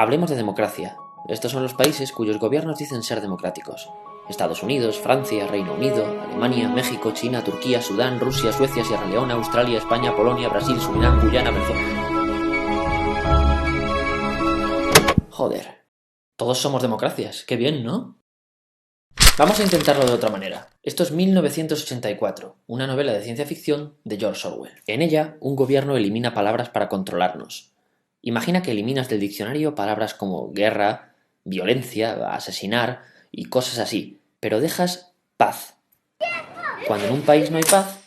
Hablemos de democracia. Estos son los países cuyos gobiernos dicen ser democráticos. Estados Unidos, Francia, Reino Unido, Alemania, México, China, Turquía, Sudán, Rusia, Suecia, Sierra Leona, Australia, España, Polonia, Brasil, Surinam, Guyana, Venezuela. Joder. Todos somos democracias. Qué bien, ¿no? Vamos a intentarlo de otra manera. Esto es 1984, una novela de ciencia ficción de George Orwell. En ella, un gobierno elimina palabras para controlarnos. Imagina que eliminas del diccionario palabras como guerra, violencia, asesinar y cosas así, pero dejas paz. Cuando en un país no hay paz,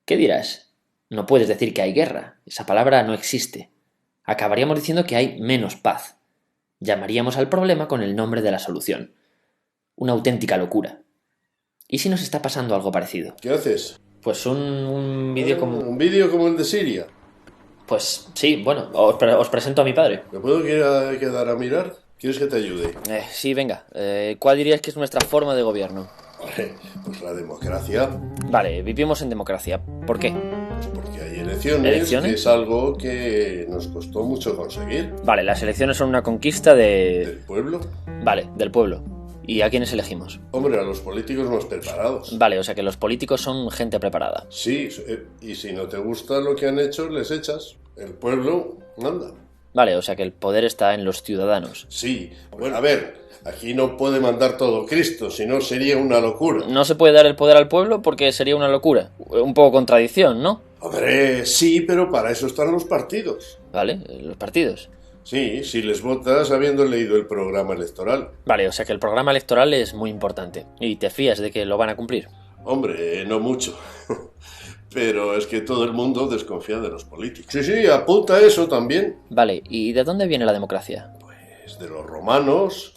¿qué dirás? No puedes decir que hay guerra, esa palabra no existe. Acabaríamos diciendo que hay menos paz. Llamaríamos al problema con el nombre de la solución. Una auténtica locura. ¿Y si nos está pasando algo parecido? ¿Qué haces? Pues un vídeo como... ¿Un vídeo como el de Siria? Pues sí, bueno, os presento a mi padre. ¿Me puedo quedar a mirar? ¿Quieres que te ayude? Sí, venga. ¿Cuál dirías que es nuestra forma de gobierno? Pues la democracia. Vale, vivimos en democracia. ¿Por qué? Pues porque hay elecciones, que es algo que nos costó mucho conseguir. Vale, las elecciones son una conquista ¿Del pueblo? Vale, del pueblo. ¿Y a quiénes elegimos? Hombre, a los políticos más preparados. Vale, o sea que los políticos son gente preparada. Sí, y si no te gusta lo que han hecho, les echas. El pueblo manda. Vale, o sea que el poder está en los ciudadanos. Sí, bueno, a ver, aquí no puede mandar todo Cristo, si no sería una locura. No se puede dar el poder al pueblo porque sería una locura. Un poco contradicción, ¿no? Hombre, sí, pero para eso están los partidos. Vale, los partidos. Sí, si les votas habiendo leído el programa electoral. Vale, o sea que el programa electoral es muy importante. ¿Y te fías de que lo van a cumplir? Hombre, no mucho. Pero es que todo el mundo desconfía de los políticos. Sí, apunta eso también. Vale, ¿y de dónde viene la democracia? Pues de los romanos.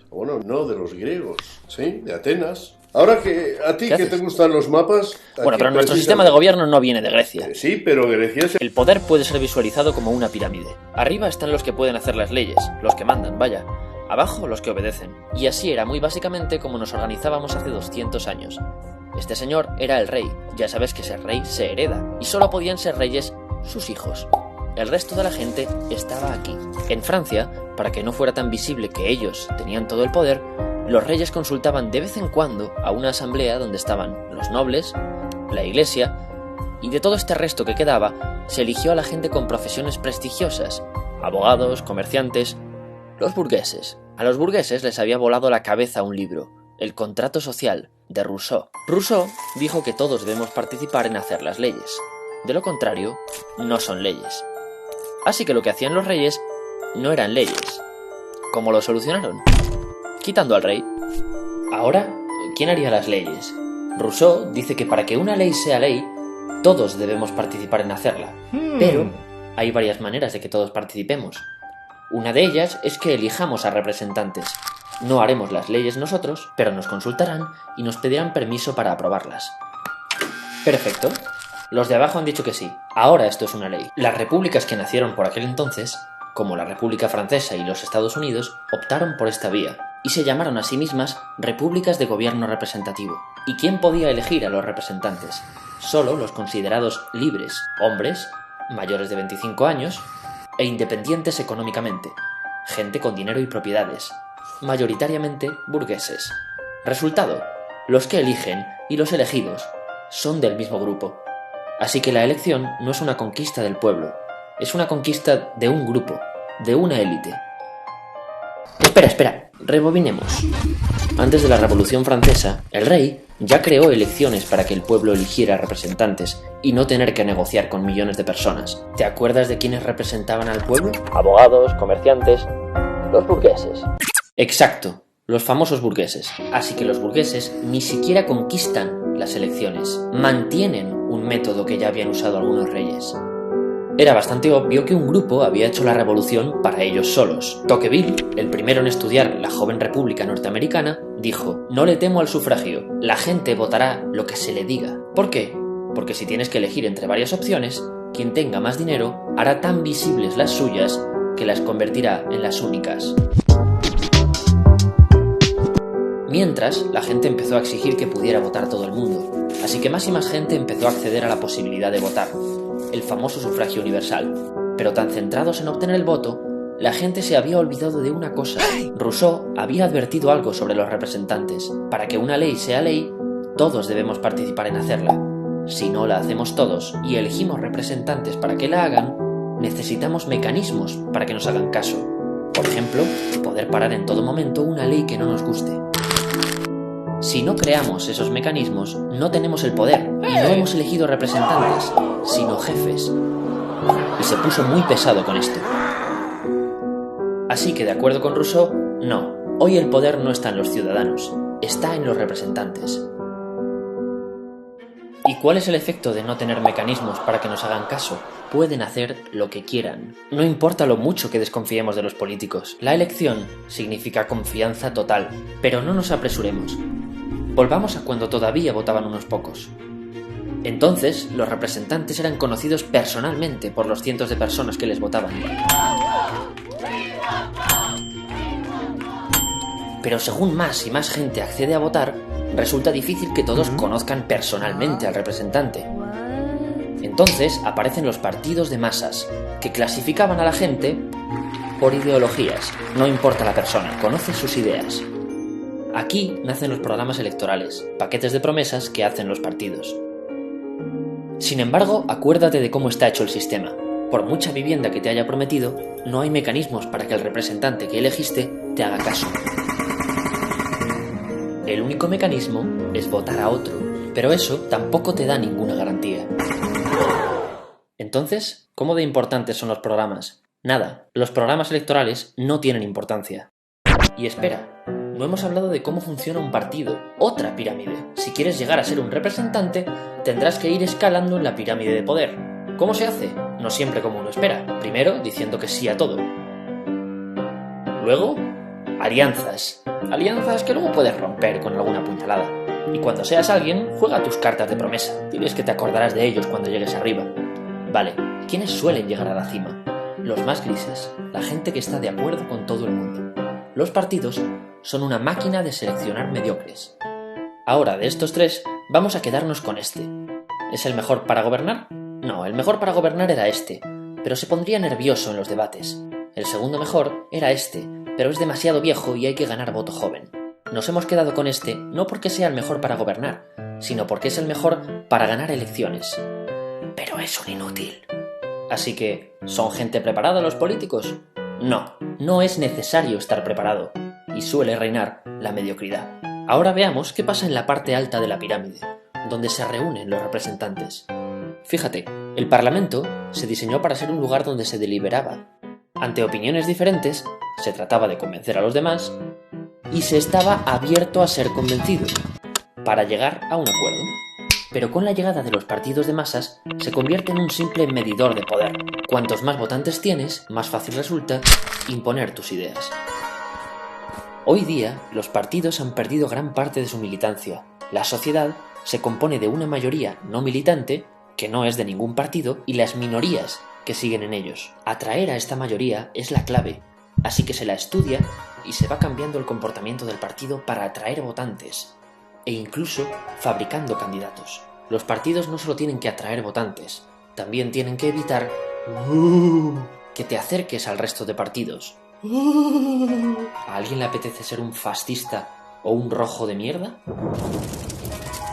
Bueno, no, de los griegos. Sí, de Atenas. Ahora que a ti que te gustan los mapas... Bueno, pero nuestro sistema de gobierno no viene de Grecia. Sí, pero Grecia es... El poder puede ser visualizado como una pirámide. Arriba están los que pueden hacer las leyes, los que mandan, vaya. Abajo los que obedecen. Y así era muy básicamente como nos organizábamos hace 200 años. Este señor era el rey. Ya sabes que ser rey se hereda. Y solo podían ser reyes sus hijos. El resto de la gente estaba aquí. En Francia, para que no fuera tan visible que ellos tenían todo el poder, los reyes consultaban de vez en cuando a una asamblea donde estaban los nobles, la iglesia, y de todo este resto que quedaba, se eligió a la gente con profesiones prestigiosas, abogados, comerciantes, los burgueses. A los burgueses les había volado la cabeza un libro, El contrato social, de Rousseau. Rousseau dijo que todos debemos participar en hacer las leyes. De lo contrario, no son leyes. Así que lo que hacían los reyes no eran leyes. ¿Cómo lo solucionaron? Quitando al rey. Ahora, ¿quién haría las leyes? Rousseau dice que para que una ley sea ley, todos debemos participar en hacerla. Pero hay varias maneras de que todos participemos. Una de ellas es que elijamos a representantes. No haremos las leyes nosotros, pero nos consultarán y nos pedirán permiso para aprobarlas. Perfecto. Los de abajo han dicho que sí. Ahora esto es una ley. Las repúblicas que nacieron por aquel entonces, como la República Francesa y los Estados Unidos, optaron por esta vía y se llamaron a sí mismas repúblicas de gobierno representativo. ¿Y quién podía elegir a los representantes? Solo los considerados libres, hombres, mayores de 25 años e independientes económicamente, gente con dinero y propiedades, mayoritariamente burgueses. Resultado, los que eligen y los elegidos son del mismo grupo. Así que la elección no es una conquista del pueblo, es una conquista de un grupo, de una élite. Espera, rebobinemos. Antes de la Revolución Francesa, el rey ya creó elecciones para que el pueblo eligiera representantes y no tener que negociar con millones de personas. ¿Te acuerdas de quiénes representaban al pueblo? Abogados, comerciantes, los burgueses. Exacto, los famosos burgueses. Así que los burgueses ni siquiera conquistan las elecciones, mantienen un método que ya habían usado algunos reyes. Era bastante obvio que un grupo había hecho la revolución para ellos solos. Tocqueville, el primero en estudiar la joven república norteamericana, dijo: no le temo al sufragio, la gente votará lo que se le diga. ¿Por qué? Porque si tienes que elegir entre varias opciones, quien tenga más dinero hará tan visibles las suyas que las convertirá en las únicas. Mientras, la gente empezó a exigir que pudiera votar todo el mundo, así que más y más gente empezó a acceder a la posibilidad de votar, el famoso sufragio universal, pero tan centrados en obtener el voto la gente se había olvidado de una cosa. Rousseau había advertido algo sobre los representantes. Para que una ley sea ley, todos debemos participar en hacerla. Si no la hacemos todos y elegimos representantes para que la hagan, necesitamos mecanismos para que nos hagan caso. Por ejemplo, poder parar en todo momento una ley que no nos guste. Si no creamos esos mecanismos, no tenemos el poder y no hemos elegido representantes, sino jefes. Y se puso muy pesado con esto. Así que, de acuerdo con Rousseau, no, hoy el poder no está en los ciudadanos, está en los representantes. ¿Y cuál es el efecto de no tener mecanismos para que nos hagan caso? Pueden hacer lo que quieran. No importa lo mucho que desconfiemos de los políticos. La elección significa confianza total, pero no nos apresuremos. Volvamos a cuando todavía votaban unos pocos. Entonces, los representantes eran conocidos personalmente por los cientos de personas que les votaban. Pero según más y más gente accede a votar, resulta difícil que todos conozcan personalmente al representante. Entonces aparecen los partidos de masas, que clasificaban a la gente por ideologías. No importa la persona, conoce sus ideas. Aquí nacen los programas electorales, paquetes de promesas que hacen los partidos. Sin embargo, acuérdate de cómo está hecho el sistema. Por mucha vivienda que te haya prometido, no hay mecanismos para que el representante que elegiste te haga caso. El único mecanismo es votar a otro, pero eso tampoco te da ninguna garantía. Entonces, ¿cómo de importantes son los programas? Nada, los programas electorales no tienen importancia. Y espera, no hemos hablado de cómo funciona un partido, otra pirámide. Si quieres llegar a ser un representante, tendrás que ir escalando en la pirámide de poder. ¿Cómo se hace? No siempre como uno espera. Primero, diciendo que sí a todo. Luego, alianzas. Alianzas que luego puedes romper con alguna puñalada. Y cuando seas alguien, juega tus cartas de promesa. Diles que te acordarás de ellos cuando llegues arriba. Vale, ¿quiénes suelen llegar a la cima? Los más grises, la gente que está de acuerdo con todo el mundo. Los partidos son una máquina de seleccionar mediocres. Ahora, de estos tres, vamos a quedarnos con este. ¿Es el mejor para gobernar? No, el mejor para gobernar era este, pero se pondría nervioso en los debates. El segundo mejor era este, pero es demasiado viejo y hay que ganar voto joven. Nos hemos quedado con este no porque sea el mejor para gobernar, sino porque es el mejor para ganar elecciones. Pero es un inútil. Así que, ¿son gente preparada los políticos? No, no es necesario estar preparado, y suele reinar la mediocridad. Ahora veamos qué pasa en la parte alta de la pirámide, donde se reúnen los representantes. Fíjate, el Parlamento se diseñó para ser un lugar donde se deliberaba. Ante opiniones diferentes, se trataba de convencer a los demás, y se estaba abierto a ser convencido, para llegar a un acuerdo. Pero con la llegada de los partidos de masas, se convierte en un simple medidor de poder. Cuantos más votantes tienes, más fácil resulta imponer tus ideas. Hoy día, los partidos han perdido gran parte de su militancia. La sociedad se compone de una mayoría no militante, que no es de ningún partido, y las minorías que siguen en ellos. Atraer a esta mayoría es la clave, así que se la estudia y se va cambiando el comportamiento del partido para atraer votantes, e incluso fabricando candidatos. Los partidos no solo tienen que atraer votantes, también tienen que evitar que te acerques al resto de partidos. ¿A alguien le apetece ser un fascista o un rojo de mierda?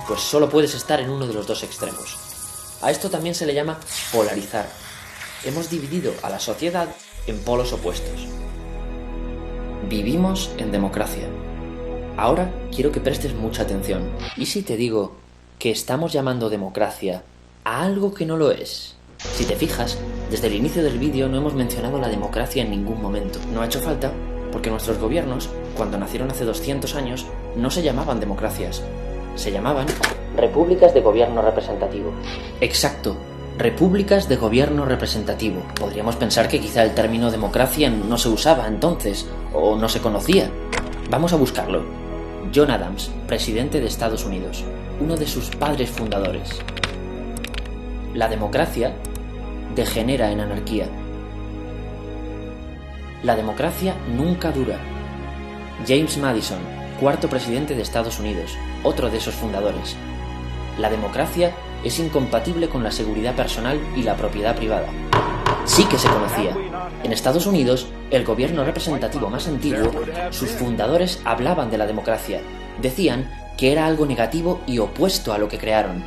Pues solo puedes estar en uno de los dos extremos. A esto también se le llama polarizar. Hemos dividido a la sociedad en polos opuestos. Vivimos en democracia. Ahora quiero que prestes mucha atención. ¿Y si te digo que estamos llamando democracia a algo que no lo es? Si te fijas, desde el inicio del vídeo no hemos mencionado la democracia en ningún momento. No ha hecho falta porque nuestros gobiernos, cuando nacieron hace 200 años, no se llamaban democracias. Se llamaban repúblicas de gobierno representativo. Exacto, repúblicas de gobierno representativo. Podríamos pensar que quizá el término democracia no se usaba entonces, o no se conocía. Vamos a buscarlo. John Adams, presidente de Estados Unidos, uno de sus padres fundadores. La democracia degenera en anarquía. La democracia nunca dura. James Madison, cuarto presidente de Estados Unidos, otro de esos fundadores. La democracia es incompatible con la seguridad personal y la propiedad privada. Sí que se conocía. En Estados Unidos, el gobierno representativo más antiguo, sus fundadores hablaban de la democracia. Decían que era algo negativo y opuesto a lo que crearon.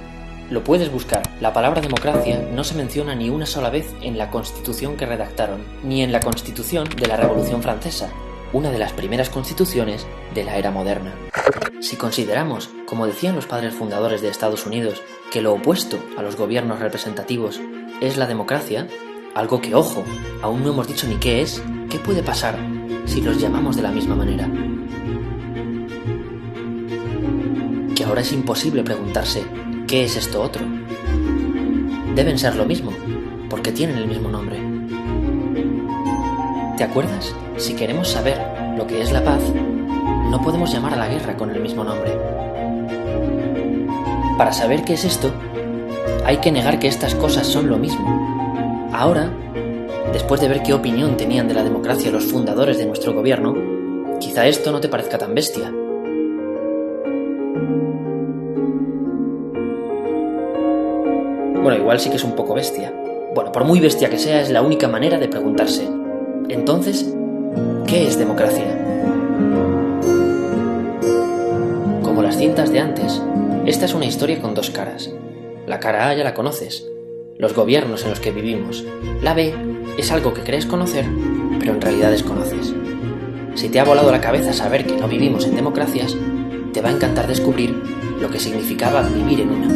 Lo puedes buscar. La palabra democracia no se menciona ni una sola vez en la Constitución que redactaron, ni en la Constitución de la Revolución Francesa, una de las primeras constituciones de la era moderna. Si consideramos, como decían los padres fundadores de Estados Unidos, que lo opuesto a los gobiernos representativos es la democracia, algo que, ojo, aún no hemos dicho ni qué es, ¿qué puede pasar si los llamamos de la misma manera? Que ahora es imposible preguntarse ¿qué es esto otro? Deben ser lo mismo, porque tienen el mismo nombre. ¿Te acuerdas? Si queremos saber lo que es la paz, no podemos llamar a la guerra con el mismo nombre. Para saber qué es esto, hay que negar que estas cosas son lo mismo. Ahora, después de ver qué opinión tenían de la democracia los fundadores de nuestro gobierno, quizá esto no te parezca tan bestia. Bueno, igual sí que es un poco bestia. Bueno, por muy bestia que sea, es la única manera de preguntarse. Entonces, ¿qué es democracia? Como las cintas de antes, esta es una historia con dos caras. La cara A ya la conoces, los gobiernos en los que vivimos. La B es algo que crees conocer, pero en realidad desconoces. Si te ha volado la cabeza saber que no vivimos en democracias, te va a encantar descubrir lo que significaba vivir en una.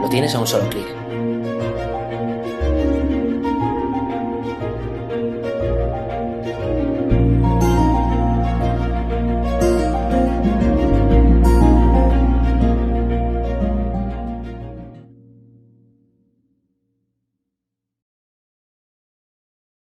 Lo tienes a un solo clic.